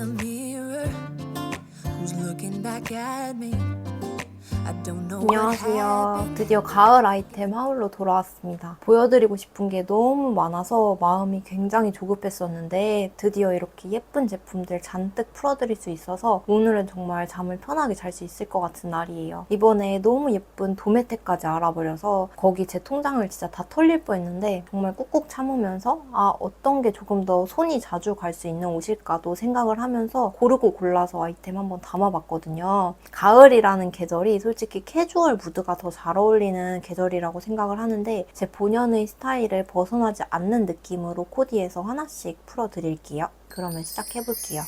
the mirror, who's looking back at me? I don't know what 안녕하세요. happened. 드디어 가을 아이템 하울로 돌아왔습니다. 보여드리고 싶은 게 너무 많아서 마음이 굉장히 조급했었는데 드디어 이렇게 예쁜 제품들 잔뜩 풀어드릴 수 있어서 오늘은 정말 잠을 편하게 잘 수 있을 것 같은 날이에요. 이번에 너무 예쁜 도메테까지 알아버려서 거기 제 통장을 진짜 다 털릴 뻔했는데 정말 꾹꾹 참으면서 어떤 게 조금 더 손이 자주 갈 수 있는 옷일까도 생각을 하면서 고르고 골라서 아이템 한번 담아봤거든요. 가을이라는 계절이 솔직히 캐주얼 무드가 더 잘 어울리는 계절이라고 생각을 하는데 제 본연의 스타일을 벗어나지 않는 느낌으로 코디해서 하나씩 풀어드릴게요. 그러면 시작해볼게요.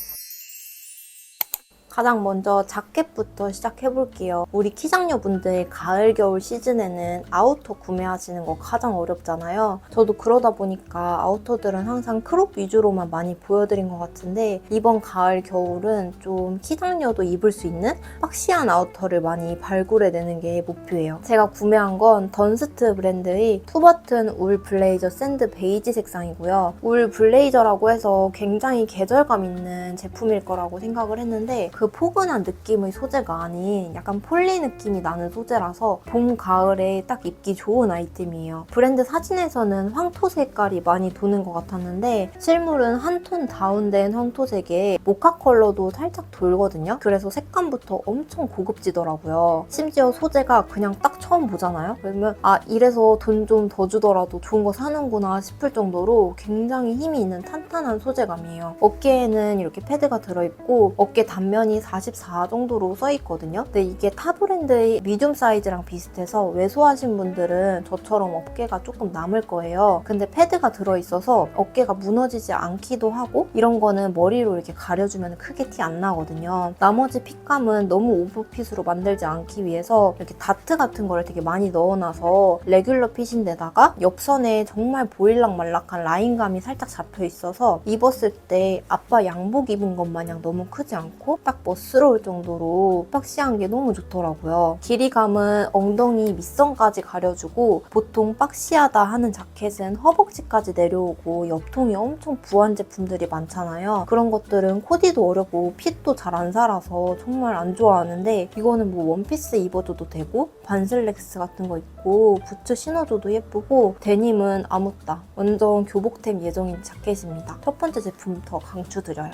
가장 먼저 자켓부터 시작해볼게요. 우리 키장녀분들 가을, 겨울 시즌에는 아우터 구매하시는 거 가장 어렵잖아요. 저도 그러다 보니까 아우터들은 항상 크롭 위주로만 많이 보여드린 것 같은데 이번 가을, 겨울은 좀 키장녀도 입을 수 있는 박시한 아우터를 많이 발굴해내는 게 목표예요. 제가 구매한 건 던스트 브랜드의 투버튼 울 블레이저 샌드 베이지 색상이고요. 울 블레이저라고 해서 굉장히 계절감 있는 제품일 거라고 생각을 했는데 그 포근한 느낌의 소재가 아닌 약간 폴리 느낌이 나는 소재라서 봄, 가을에 딱 입기 좋은 아이템이에요. 브랜드 사진에서는 황토 색깔이 많이 도는 것 같았는데 실물은 한 톤 다운된 황토색에 모카 컬러도 살짝 돌거든요. 그래서 색감부터 엄청 고급지더라고요. 심지어 소재가 그냥 딱 처음 보잖아요. 그러면 이래서 돈 좀 더 주더라도 좋은 거 사는구나 싶을 정도로 굉장히 힘이 있는 탄탄한 소재감이에요. 어깨에는 이렇게 패드가 들어있고 어깨 단면이 44 정도로 써있거든요. 근데 이게 타 브랜드의 미디움 사이즈랑 비슷해서 왜소하신 분들은 저처럼 어깨가 조금 남을 거예요. 근데 패드가 들어있어서 어깨가 무너지지 않기도 하고 이런 거는 머리로 이렇게 가려주면 크게 티 안 나거든요. 나머지 핏감은 너무 오버핏으로 만들지 않기 위해서 이렇게 다트 같은 거를 되게 많이 넣어놔서 레귤러 핏인데다가 옆선에 정말 보일락말락한 라인감이 살짝 잡혀있어서 입었을 때 아빠 양복 입은 것 마냥 너무 크지 않고 딱 멋스러울 정도로 박시한 게 너무 좋더라고요. 길이감은 엉덩이 밑선까지 가려주고 보통 박시하다 하는 자켓은 허벅지까지 내려오고 옆통이 엄청 부한 제품들이 많잖아요. 그런 것들은 코디도 어렵고 핏도 잘 안 살아서 정말 안 좋아하는데 이거는 뭐 원피스 입어줘도 되고 반슬랙스 같은 거 입고 부츠 신어줘도 예쁘고 데님은 아무따 완전 교복템 예정인 자켓입니다. 첫 번째 제품부터 강추드려요.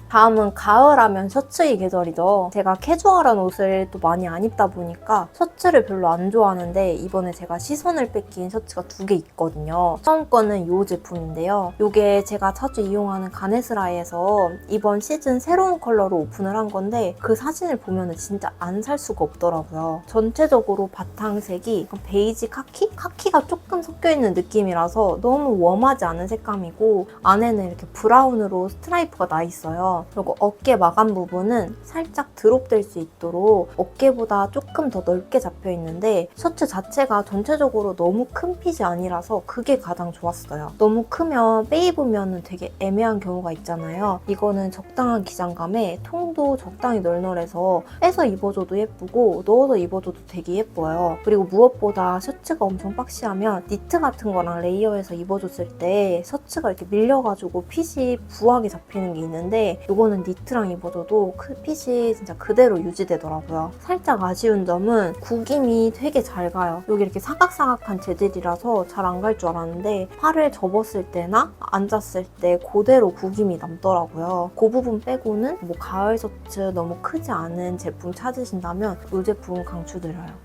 다음은 가을하면 셔츠의 계절이죠. 제가 캐주얼한 옷을 또 많이 안 입다 보니까 셔츠를 별로 안 좋아하는데 이번에 제가 시선을 뺏긴 셔츠가 2개 있거든요. 처음 거는 이 제품인데요. 이게 제가 자주 이용하는 가네스라에서 이번 시즌 새로운 컬러로 오픈을 한 건데 그 사진을 보면 진짜 안 살 수가 없더라고요. 전체적으로 바탕색이 베이지 카키? 카키가 조금 섞여있는 느낌이라서 너무 웜하지 않은 색감이고 안에는 이렇게 브라운으로 스트라이프가 나 있어요. 그리고 어깨 마감 부분은 살짝 드롭될 수 있도록 어깨보다 조금 더 넓게 잡혀 있는데 셔츠 자체가 전체적으로 너무 큰 핏이 아니라서 그게 가장 좋았어요. 너무 크면 빼입으면 되게 애매한 경우가 있잖아요. 이거는 적당한 기장감에 통도 적당히 널널해서 빼서 입어줘도 예쁘고 넣어서 입어줘도 되게 예뻐요. 그리고 무엇보다 셔츠가 엄청 박시하면 니트 같은 거랑 레이어해서 입어줬을 때 셔츠가 이렇게 밀려가지고 핏이 부하게 잡히는 게 있는데 이거는 니트랑 입어줘도 그 핏이 진짜 그대로 유지되더라고요. 살짝 아쉬운 점은 구김이 되게 잘 가요. 여기 이렇게 사각사각한 재질이라서 잘 안 갈 줄 알았는데 팔을 접었을 때나 앉았을 때 그대로 구김이 남더라고요. 그 부분 빼고는 뭐 가을 셔츠 너무 크지 않은 제품 찾으신다면 이 제품 강추드려요.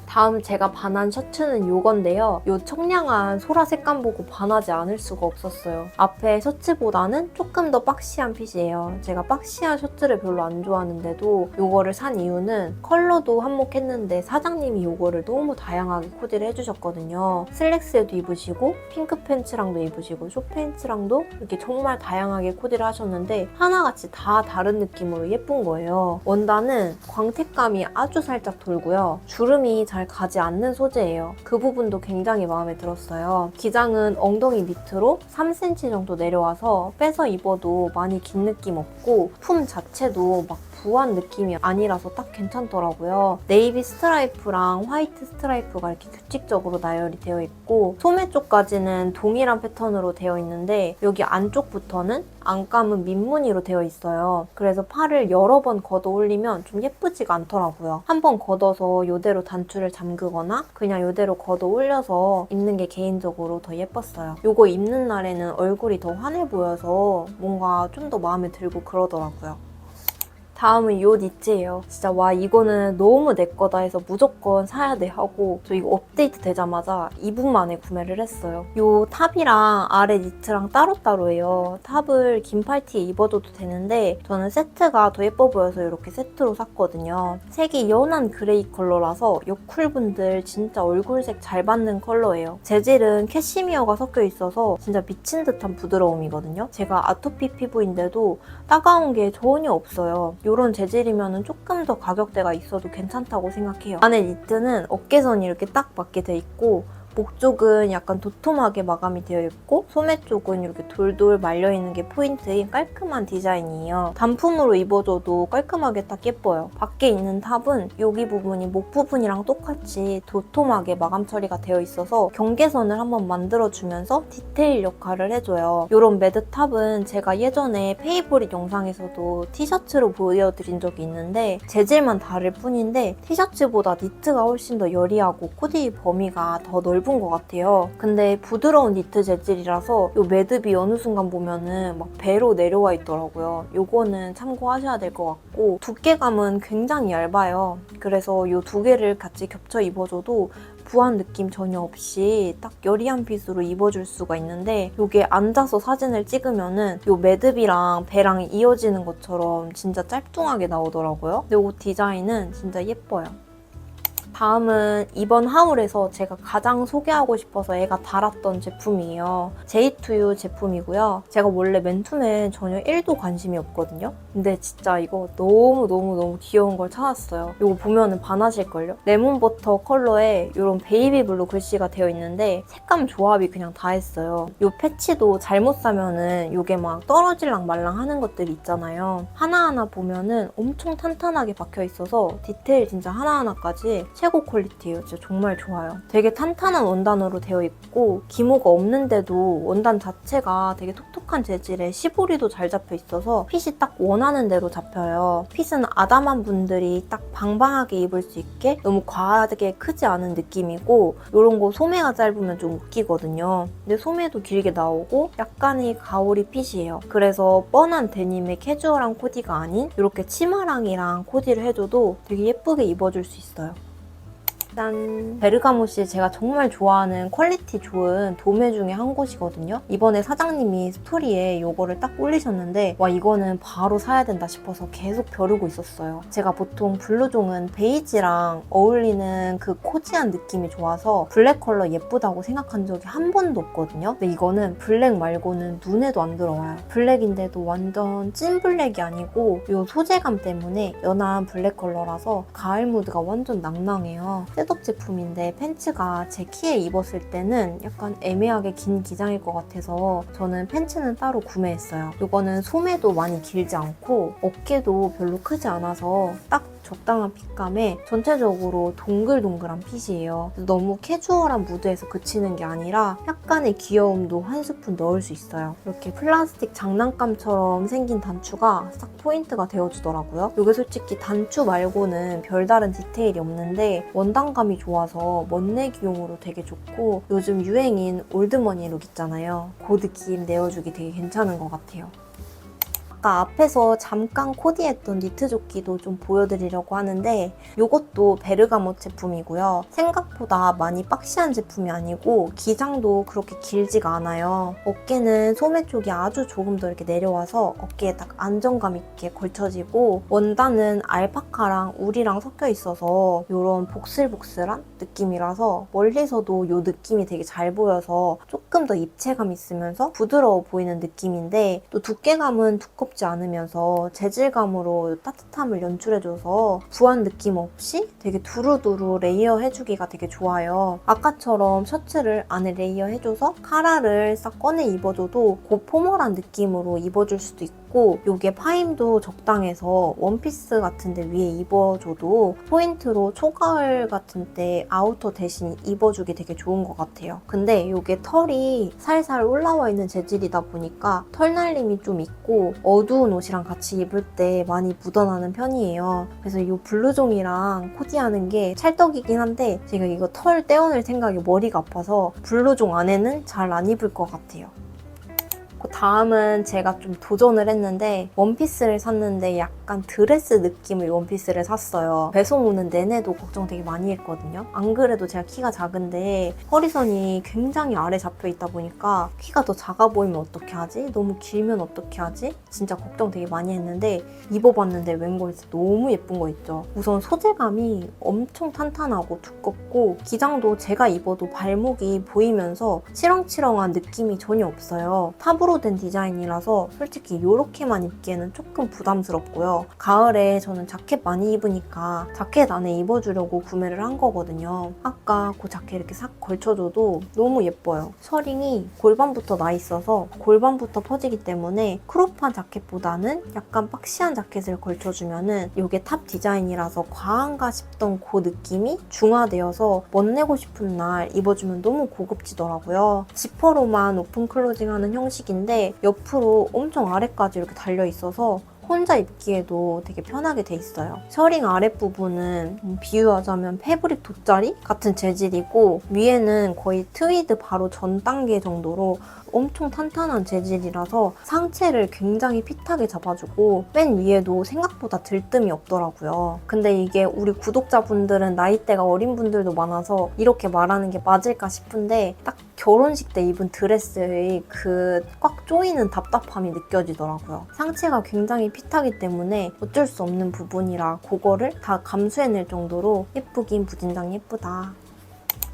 다음 제가 반한 셔츠는 이건데요. 이 청량한 소라 색감 보고 반하지 않을 수가 없었어요. 앞에 셔츠보다는 조금 더 박시한 핏이에요. 제가 박시한 셔츠를 별로 안 좋아하는데도 이거를 산 이유는 컬러도 한몫했는데 사장님이 이거를 너무 다양하게 코디를 해주셨거든요. 슬랙스에도 입으시고 핑크 팬츠랑도 입으시고 숏팬츠랑도 이렇게 정말 다양하게 코디를 하셨는데 하나같이 다 다른 느낌으로 예쁜 거예요. 원단은 광택감이 아주 살짝 돌고요. 주름이 잘 가지 않는 소재예요. 그 부분도 굉장히 마음에 들었어요. 기장은 엉덩이 밑으로 3cm 정도 내려와서 빼서 입어도 많이 긴 느낌 없고 품 자체도 막 부한 느낌이 아니라서 딱 괜찮더라고요. 네이비 스트라이프랑 화이트 스트라이프가 이렇게 규칙적으로 나열이 되어 있고 소매 쪽까지는 동일한 패턴으로 되어 있는데 여기 안쪽부터는 안감은 민무늬로 되어 있어요. 그래서 팔을 여러 번 걷어 올리면 좀 예쁘지가 않더라고요. 한 번 걷어서 이대로 단추를 잠그거나 그냥 이대로 걷어 올려서 입는 게 개인적으로 더 예뻤어요. 이거 입는 날에는 얼굴이 더 환해 보여서 뭔가 좀 더 마음에 들고 그러더라고요. 다음은 이 니트예요. 진짜 와 이거는 너무 내 거다 해서 무조건 사야 돼 하고 저 이거 업데이트 되자마자 2분 만에 구매를 했어요. 이 탑이랑 아래 니트랑 따로따로예요. 탑을 긴 팔티에 입어줘도 되는데 저는 세트가 더 예뻐 보여서 이렇게 세트로 샀거든요. 색이 연한 그레이 컬러라서 여쿨분들 진짜 얼굴색 잘 받는 컬러예요. 재질은 캐시미어가 섞여 있어서 진짜 미친 듯한 부드러움이거든요. 제가 아토피 피부인데도 따가운 게 전혀 없어요. 이런 재질이면 조금 더 가격대가 있어도 괜찮다고 생각해요. 안에 니트는 어깨선이 이렇게 딱 맞게 돼 있고 목 쪽은 약간 도톰하게 마감이 되어 있고 소매 쪽은 이렇게 돌돌 말려있는 게 포인트인 깔끔한 디자인이에요. 단품으로 입어줘도 깔끔하게 딱 예뻐요. 밖에 있는 탑은 여기 부분이 목 부분이랑 똑같이 도톰하게 마감 처리가 되어 있어서 경계선을 한번 만들어주면서 디테일 역할을 해줘요. 이런 매드 탑은 제가 예전에 페이보릿 영상에서도 티셔츠로 보여드린 적이 있는데 재질만 다를 뿐인데 티셔츠보다 니트가 훨씬 더 여리하고 코디 범위가 더 넓은 것 같아요. 근데 부드러운 니트 재질이라서 이 매듭이 어느 순간 보면은 막 배로 내려와 있더라고요. 요거는 참고하셔야 될 것 같고 두께감은 굉장히 얇아요. 그래서 이 두 개를 같이 겹쳐 입어줘도 부한 느낌 전혀 없이 딱 여리한 핏으로 입어줄 수가 있는데 이게 앉아서 사진을 찍으면은 이 매듭이랑 배랑 이어지는 것처럼 진짜 짤뚱하게 나오더라고요. 근데 이 디자인은 진짜 예뻐요. 다음은 이번 하울에서 제가 가장 소개하고 싶어서 애가 달았던 제품이에요. J2U 제품이고요. 제가 원래 맨투맨 전혀 1도 관심이 없거든요. 근데 진짜 이거 너무너무 귀여운 걸 찾았어요. 이거 보면은 반하실걸요? 레몬버터 컬러에 이런 베이비 블루 글씨가 되어 있는데 색감 조합이 그냥 다 했어요. 이 패치도 잘못 사면은 이게 막 떨어질랑 말랑 하는 것들이 있잖아요. 하나하나 보면은 엄청 탄탄하게 박혀 있어서 디테일 진짜 하나하나까지 최고 퀄리티예요. 진짜 정말 좋아요. 되게 탄탄한 원단으로 되어 있고 기모가 없는데도 원단 자체가 되게 톡톡한 재질에 시보리도 잘 잡혀 있어서 핏이 딱 원하는 대로 잡혀요. 핏은 아담한 분들이 딱 방방하게 입을 수 있게 너무 과하게 크지 않은 느낌이고 이런 거 소매가 짧으면 좀 웃기거든요. 근데 소매도 길게 나오고 약간의 가오리 핏이에요. 그래서 뻔한 데님의 캐주얼한 코디가 아닌 이렇게 치마랑이랑 코디를 해줘도 되게 예쁘게 입어줄 수 있어요. 짠! 베르가모시 제가 정말 좋아하는 퀄리티 좋은 도매 중에 한 곳이거든요. 이번에 사장님이 스토리에 이거를 딱 올리셨는데 와 이거는 바로 사야 된다 싶어서 계속 벼르고 있었어요. 제가 보통 블루종은 베이지랑 어울리는 그 코지한 느낌이 좋아서 블랙 컬러 예쁘다고 생각한 적이 한 번도 없거든요. 근데 이거는 블랙 말고는 눈에도 안 들어와요. 블랙인데도 완전 찐 블랙이 아니고 이 소재감 때문에 연한 블랙 컬러라서 가을 무드가 완전 낭낭해요. 셋업 제품인데 팬츠가 제 키에 입었을 때는 약간 애매하게 긴 기장일 것 같아서 저는 팬츠는 따로 구매했어요. 이거는 소매도 많이 길지 않고 어깨도 별로 크지 않아서 딱 적당한 핏감에 전체적으로 동글동글한 핏이에요. 너무 캐주얼한 무드에서 그치는 게 아니라 약간의 귀여움도 한 스푼 넣을 수 있어요. 이렇게 플라스틱 장난감처럼 생긴 단추가 싹 포인트가 되어주더라고요. 이게 솔직히 단추 말고는 별다른 디테일이 없는데 원단감이 좋아서 멋내기용으로 되게 좋고 요즘 유행인 올드머니 룩 있잖아요. 그 느낌 내어주기 되게 괜찮은 것 같아요. 아까 앞에서 잠깐 코디했던 니트 조끼도 좀 보여드리려고 하는데 이것도 베르가모 제품이고요. 생각보다 많이 박시한 제품이 아니고 기장도 그렇게 길지가 않아요. 어깨는 소매 쪽이 아주 조금 더 이렇게 내려와서 어깨에 딱 안정감 있게 걸쳐지고 원단은 알파카랑 울이랑 섞여 있어서 이런 복슬복슬한 느낌이라서 멀리서도 이 느낌이 되게 잘 보여서 조금 더 입체감 있으면서 부드러워 보이는 느낌인데 또 두께감은 두껍지 않으면서 재질감으로 따뜻함을 연출해줘서 부한 느낌 없이 되게 두루두루 레이어 해주기가 되게 좋아요. 아까처럼 셔츠를 안에 레이어 해줘서 카라를 싹 꺼내 입어줘도 그 포멀한 느낌으로 입어줄 수도 있고 있고 요게 파임도 적당해서 원피스 같은데 위에 입어줘도 포인트로 초가을 같은 때 아우터 대신 입어주기 되게 좋은 것 같아요. 근데 요게 털이 살살 올라와 있는 재질이다 보니까 털날림이 좀 있고 어두운 옷이랑 같이 입을 때 많이 묻어나는 편이에요. 그래서 이 블루종이랑 코디하는 게 찰떡이긴 한데 제가 이거 털 떼어낼 생각에 머리가 아파서 블루종 안에는 잘 안 입을 것 같아요. 그 다음은 제가 좀 도전을 했는데 원피스를 샀는데 약간 드레스 느낌의 원피스를 샀어요. 배송 오는 내내도 걱정 되게 많이 했거든요. 안 그래도 제가 키가 작은데 허리선이 굉장히 아래 잡혀 있다 보니까 키가 더 작아 보이면 어떻게 하지? 너무 길면 어떻게 하지? 진짜 걱정 되게 많이 했는데 입어봤는데 웬걸 너무 예쁜 거 있죠. 우선 소재감이 엄청 탄탄하고 두껍고 기장도 제가 입어도 발목이 보이면서 치렁치렁한 느낌이 전혀 없어요. 탑으로 된 디자인이라서 솔직히 이렇게만 입기에는 조금 부담스럽고요. 가을에 저는 자켓 많이 입으니까 자켓 안에 입어주려고 구매를 한 거거든요. 아까 그 자켓 이렇게 싹 걸쳐줘도 너무 예뻐요. 셔링이 골반부터 나 있어서 골반부터 퍼지기 때문에 크롭한 자켓보다는 약간 박시한 자켓을 걸쳐주면은 이게 탑 디자인이라서 과한가 싶던 그 느낌이 중화되어서 멋내고 싶은 날 입어주면 너무 고급지더라고요. 지퍼로만 오픈 클로징하는 형식인데 옆으로 엄청 아래까지 이렇게 달려있어서 혼자 입기에도 되게 편하게 돼 있어요. 셔링 아랫부분은 비유하자면 패브릭 돗자리 같은 재질이고 위에는 거의 트위드 바로 전 단계 정도로 엄청 탄탄한 재질이라서 상체를 굉장히 핏하게 잡아주고 맨 위에도 생각보다 들뜸이 없더라고요. 근데 이게 우리 구독자분들은 나이대가 어린 분들도 많아서 이렇게 말하는 게 맞을까 싶은데 딱 결혼식 때 입은 드레스의 그 꽉 조이는 답답함이 느껴지더라고요. 상체가 굉장히 핏하기 때문에 어쩔 수 없는 부분이라 그거를 다 감수해낼 정도로 예쁘긴 무진장 예쁘다.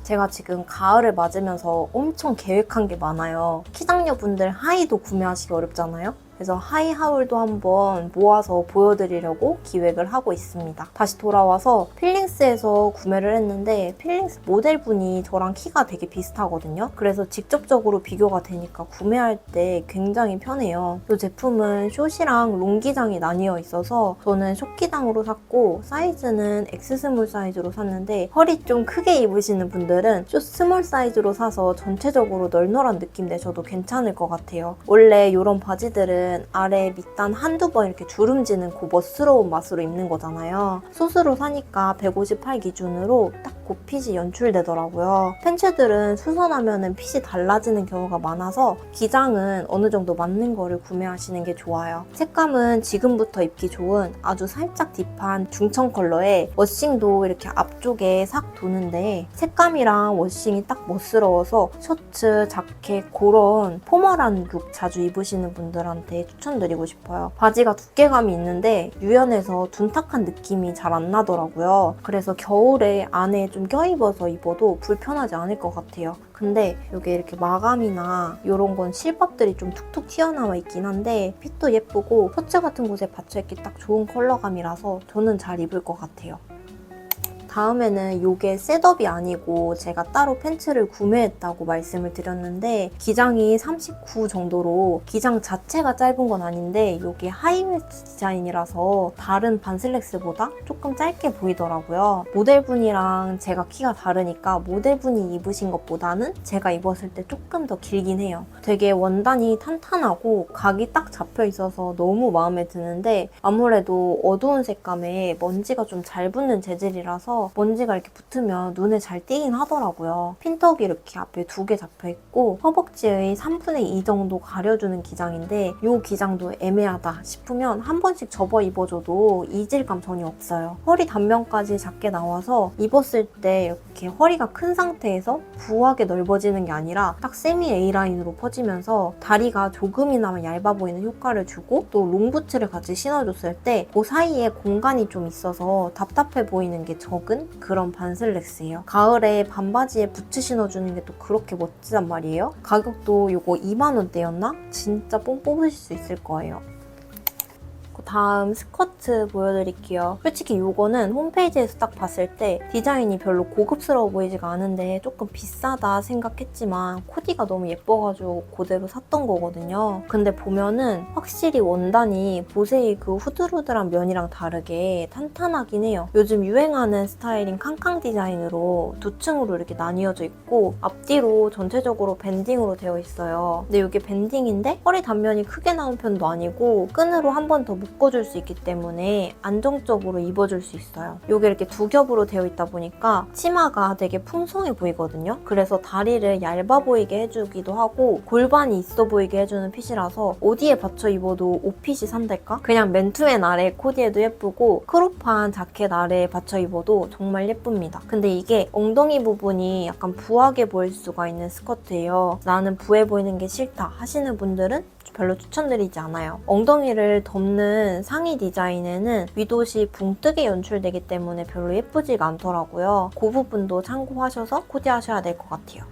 제가 지금 가을을 맞으면서 엄청 계획한 게 많아요. 키장녀분들 하의도 구매하시기 어렵잖아요. 그래서 하이 하울도 한번 모아서 보여드리려고 기획을 하고 있습니다. 다시 돌아와서 필링스에서 구매를 했는데 필링스 모델분이 저랑 키가 되게 비슷하거든요. 그래서 직접적으로 비교가 되니까 구매할 때 굉장히 편해요. 이 제품은 숏이랑 롱 기장이 나뉘어 있어서 저는 숏 기장으로 샀고 사이즈는 X 스몰 사이즈로 샀는데 허리 좀 크게 입으시는 분들은 숏 스몰 사이즈로 사서 전체적으로 널널한 느낌 내셔도 괜찮을 것 같아요. 원래 이런 바지들은 아래 밑단 한두 번 이렇게 주름지는 그 멋스러운 맛으로 입는 거잖아요. 숏으로 사니까 158 기준으로 딱 그 핏이 연출되더라고요. 팬츠들은 수선하면 핏이 달라지는 경우가 많아서 기장은 어느 정도 맞는 거를 구매하시는 게 좋아요. 색감은 지금부터 입기 좋은 아주 살짝 딥한 중청 컬러에 워싱도 이렇게 앞쪽에 싹 도는데 색감이랑 워싱이 딱 멋스러워서 셔츠, 자켓 그런 포멀한 룩 자주 입으시는 분들한테 추천드리고 싶어요. 바지가 두께감이 있는데 유연해서 둔탁한 느낌이 잘 안 나더라고요. 그래서 겨울에 안에 좀 껴입어서 입어도 불편하지 않을 것 같아요. 근데 이게 이렇게 마감이나 이런 건 실밥들이 좀 툭툭 튀어나와 있긴 한데 핏도 예쁘고 셔츠 같은 곳에 받쳐입기 딱 좋은 컬러감이라서 저는 잘 입을 것 같아요. 다음에는 이게 셋업이 아니고 제가 따로 팬츠를 구매했다고 말씀을 드렸는데 기장이 39 정도로 기장 자체가 짧은 건 아닌데 이게 하이웨스트 디자인이라서 다른 반슬랙스보다 조금 짧게 보이더라고요. 모델분이랑 제가 키가 다르니까 모델분이 입으신 것보다는 제가 입었을 때 조금 더 길긴 해요. 되게 원단이 탄탄하고 각이 딱 잡혀 있어서 너무 마음에 드는데 아무래도 어두운 색감에 먼지가 좀 잘 붙는 재질이라서 먼지가 이렇게 붙으면 눈에 잘 띄긴 하더라고요. 핀턱이 이렇게 앞에 2개 잡혀있고 허벅지의 3분의 2 정도 가려주는 기장인데 이 기장도 애매하다 싶으면 한 번씩 접어 입어줘도 이질감 전혀 없어요. 허리 단면까지 작게 나와서 입었을 때 이렇게 허리가 큰 상태에서 부하게 넓어지는 게 아니라 딱 세미 A라인으로 퍼지면서 다리가 조금이나마 얇아 보이는 효과를 주고 또 롱부츠를 같이 신어줬을 때 그 사이에 공간이 좀 있어서 답답해 보이는 게 적은 그런 반슬랙스예요. 가을에 반바지에 부츠 신어주는 게 또 그렇게 멋지단 말이에요. 가격도 이거 2만 원대였나? 진짜 뽕 뽑으실 수 있을 거예요. 다음 스커트 보여드릴게요. 솔직히 이거는 홈페이지에서 딱 봤을 때 디자인이 별로 고급스러워 보이지가 않은데 조금 비싸다 생각했지만 코디가 너무 예뻐가지고 그대로 샀던 거거든요. 근데 보면은 확실히 원단이 보세이 그 후들후들한 면이랑 다르게 탄탄하긴 해요. 요즘 유행하는 스타일인 캉캉 디자인으로 두 층으로 이렇게 나뉘어져 있고 앞뒤로 전체적으로 밴딩으로 되어 있어요. 근데 이게 밴딩인데 허리 단면이 크게 나온 편도 아니고 끈으로 한 번 더 묶어줄 수 있기 때문에 안정적으로 입어줄 수 있어요. 이게 이렇게 두 겹으로 되어 있다 보니까 치마가 되게 풍성해 보이거든요. 그래서 다리를 얇아 보이게 해주기도 하고 골반이 있어 보이게 해주는 핏이라서 어디에 받쳐 입어도 옷핏이 산달까? 그냥 맨투맨 아래 코디에도 예쁘고 크롭한 자켓 아래에 받쳐 입어도 정말 예쁩니다. 근데 이게 엉덩이 부분이 약간 부하게 보일 수가 있는 스커트예요. 나는 부해 보이는 게 싫다 하시는 분들은 별로 추천드리지 않아요. 엉덩이를 덮는 상의 디자인에는 윗옷이 붕뜨게 연출되기 때문에 별로 예쁘지가 않더라고요. 그 부분도 참고하셔서 코디하셔야 될 것 같아요.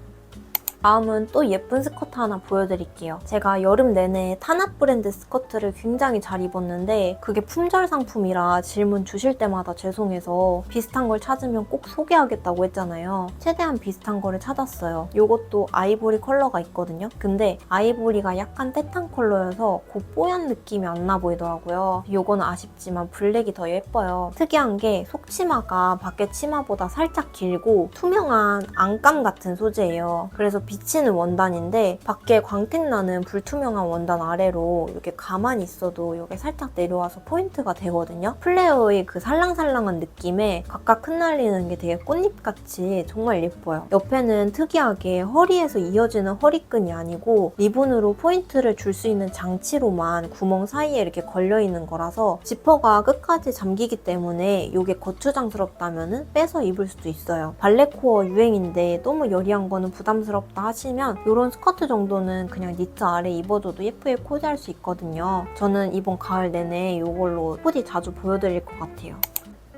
다음은 또 예쁜 스커트 하나 보여드릴게요. 제가 여름 내내 타납 브랜드 스커트를 굉장히 잘 입었는데 그게 품절 상품이라 질문 주실 때마다 죄송해서 비슷한 걸 찾으면 꼭 소개하겠다고 했잖아요. 최대한 비슷한 거를 찾았어요. 이것도 아이보리 컬러가 있거든요. 근데 아이보리가 약간 떼탄 컬러여서 그 뽀얀 느낌이 안 나 보이더라고요. 이거는 아쉽지만 블랙이 더 예뻐요. 특이한 게 속치마가 밖에 치마보다 살짝 길고 투명한 안감 같은 소재예요. 그래서 비치는 원단인데 밖에 광택나는 불투명한 원단 아래로 이렇게 가만히 있어도 이게 살짝 내려와서 포인트가 되거든요. 플레어의 그 살랑살랑한 느낌에 각각 흩날리는 게 되게 꽃잎같이 정말 예뻐요. 옆에는 특이하게 허리에서 이어지는 허리끈이 아니고 리본으로 포인트를 줄 수 있는 장치로만 구멍 사이에 이렇게 걸려있는 거라서 지퍼가 끝까지 잠기기 때문에 이게 거추장스럽다면 빼서 입을 수도 있어요. 발레코어 유행인데 너무 여리한 거는 부담스럽다 하시면 이런 스커트 정도는 그냥 니트 아래 입어줘도 예쁘게 코디할 수 있거든요. 저는 이번 가을 내내 이걸로 코디 자주 보여드릴 것 같아요.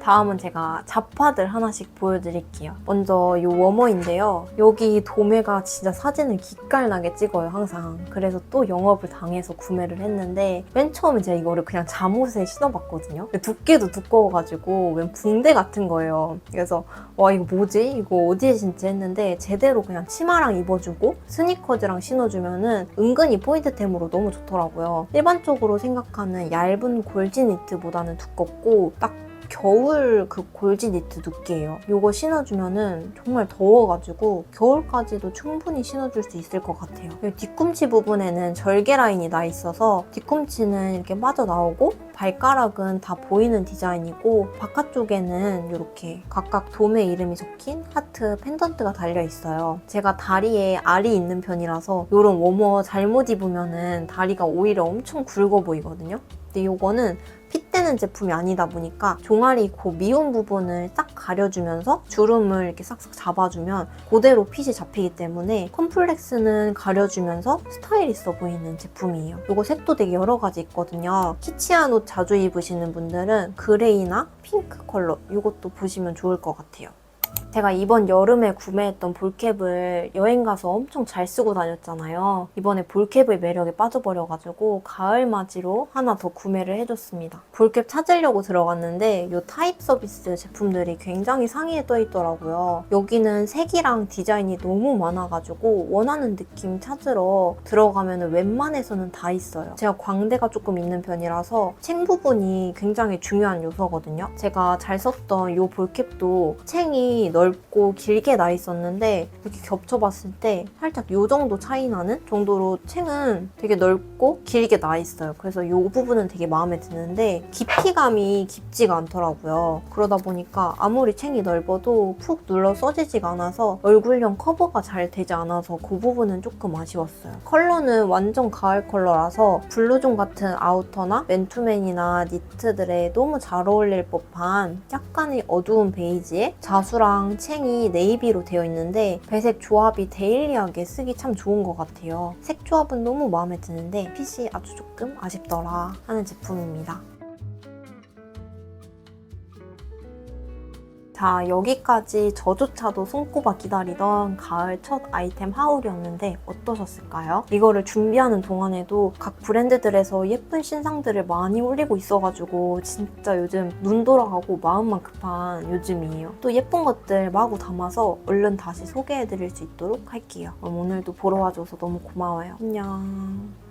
다음은 제가 잡화들 하나씩 보여드릴게요. 먼저 이 워머인데요. 여기 도매가 진짜 사진을 기깔나게 찍어요, 항상. 그래서 또 영업을 당해서 구매를 했는데 맨 처음에 제가 이거를 그냥 잠옷에 신어봤거든요. 두께도 두꺼워가지고 웬 붕대 같은 거예요. 그래서 와 이거 뭐지? 이거 어디에 신지 했는데 제대로 그냥 치마랑 입어주고 스니커즈랑 신어주면은 은근히 포인트템으로 너무 좋더라고요. 일반적으로 생각하는 얇은 골지 니트보다는 두껍고 딱 겨울 그 골지 니트 두께예요. 이거 신어주면은 정말 더워가지고 겨울까지도 충분히 신어줄 수 있을 것 같아요. 뒤꿈치 부분에는 절개 라인이 나 있어서 뒤꿈치는 이렇게 빠져나오고 발가락은 다 보이는 디자인이고 바깥쪽에는 이렇게 각각 돔의 이름이 적힌 하트 펜던트가 달려있어요. 제가 다리에 알이 있는 편이라서 이런 워머 잘못 입으면은 다리가 오히려 엄청 굵어 보이거든요. 근데 이거는 핏대는 제품이 아니다 보니까 종아리 그 미운 부분을 딱 가려주면서 주름을 이렇게 싹싹 잡아주면 그대로 핏이 잡히기 때문에 컴플렉스는 가려주면서 스타일 있어 보이는 제품이에요. 이거 색도 되게 여러 가지 있거든요. 키치한 옷 자주 입으시는 분들은 그레이나 핑크 컬러 이것도 보시면 좋을 것 같아요. 제가 이번 여름에 구매했던 볼캡을 여행 가서 엄청 잘 쓰고 다녔잖아요. 이번에 볼캡의 매력에 빠져버려가지고 가을 맞이로 하나 더 구매를 해줬습니다. 볼캡 찾으려고 들어갔는데 이 타입 서비스 제품들이 굉장히 상위에 떠있더라고요. 여기는 색이랑 디자인이 너무 많아가지고 원하는 느낌 찾으러 들어가면 웬만해서는 다 있어요. 제가 광대가 조금 있는 편이라서 챙 부분이 굉장히 중요한 요소거든요. 제가 잘 썼던 이 볼캡도 챙이 넓고 길게 나 있었는데 이렇게 겹쳐봤을 때 살짝 이 정도 차이 나는 정도로 챙은 되게 넓고 길게 나 있어요. 그래서 이 부분은 되게 마음에 드는데 깊이감이 깊지가 않더라고요. 그러다 보니까 아무리 챙이 넓어도 푹 눌러 써지지가 않아서 얼굴형 커버가 잘 되지 않아서 그 부분은 조금 아쉬웠어요. 컬러는 완전 가을 컬러라서 블루존 같은 아우터나 맨투맨이나 니트들에 너무 잘 어울릴 법한 약간의 어두운 베이지에 자수랑 챙이 네이비로 되어 있는데 배색 조합이 데일리하게 쓰기 참 좋은 것 같아요. 색 조합은 너무 마음에 드는데 핏이 아주 조금 아쉽더라 하는 제품입니다. 자, 여기까지 저조차도 손꼽아 기다리던 가을 첫 아이템 하울이었는데 어떠셨을까요? 이거를 준비하는 동안에도 각 브랜드들에서 예쁜 신상들을 많이 올리고 있어가지고 진짜 요즘 눈 돌아가고 마음만 급한 요즘이에요. 또 예쁜 것들 마구 담아서 얼른 다시 소개해드릴 수 있도록 할게요. 그럼 오늘도 보러 와줘서 너무 고마워요. 안녕.